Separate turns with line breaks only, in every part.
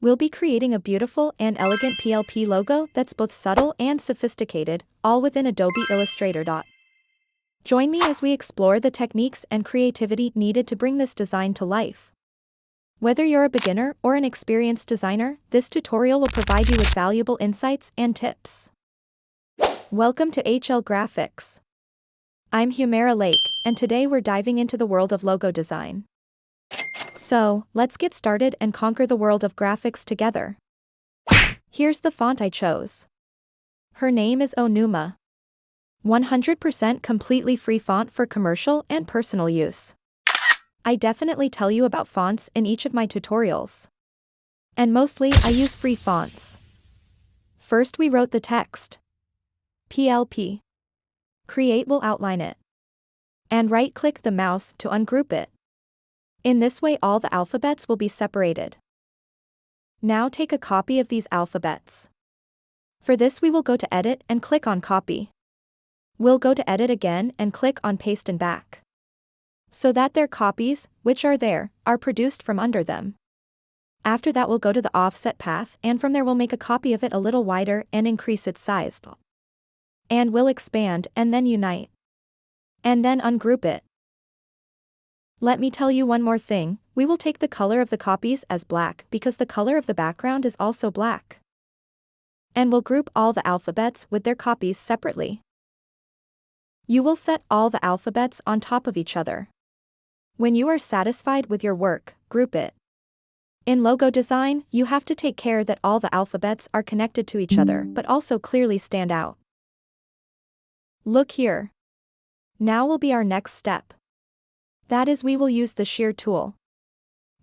We'll be creating a beautiful and elegant PLP logo that's both subtle and sophisticated, all within Adobe Illustrator. Join me as we explore the techniques and creativity needed to bring this design to life. Whether you're a beginner or an experienced designer, this tutorial will provide you with valuable insights and tips. Welcome to HLGRAPHICS. I'm Humera Lake, and today we're diving into the world of logo design. So, let's get started and conquer the world of graphics together. Here's the font I chose. Her name is Onuma. 100% completely free font for commercial and personal use. I definitely tell you about fonts in each of my tutorials. And mostly I use free fonts. First we wrote the text. PLP. Create will outline it. And right-click the mouse to ungroup it. In this way all the alphabets will be separated. Now take a copy of these alphabets. For this we will go to Edit and click on Copy. We'll go to Edit again and click on Paste and back. So that their copies, which are there, are produced from under them. After that we'll go to the offset path and from there we'll make a copy of it a little wider and increase its size. And we'll expand and then unite. And then ungroup it. Let me tell you one more thing, we will take the color of the copies as black because the color of the background is also black. And we'll group all the alphabets with their copies separately. You will set all the alphabets on top of each other. When you are satisfied with your work, group it. In logo design, you have to take care that all the alphabets are connected to each other but also clearly stand out. Look here. Now will be our next step. That is, we will use the shear tool.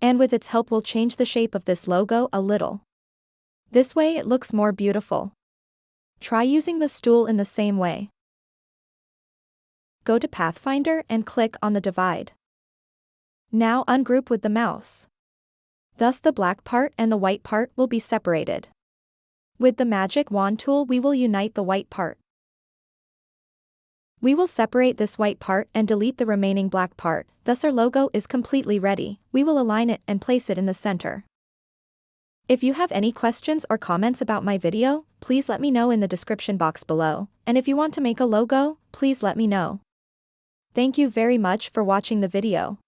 And with its help we'll change the shape of this logo a little. This way it looks more beautiful. Try using the stool in the same way. Go to Pathfinder and click on the divide. Now ungroup with the mouse. Thus the black part and the white part will be separated. With the magic wand tool we will unite the white part. We will separate this white part and delete the remaining black part, thus our logo is completely ready. We will align it and place it in the center. If you have any questions or comments about my video, please let me know in the description box below, and if you want to make a logo, please let me know. Thank you very much for watching the video.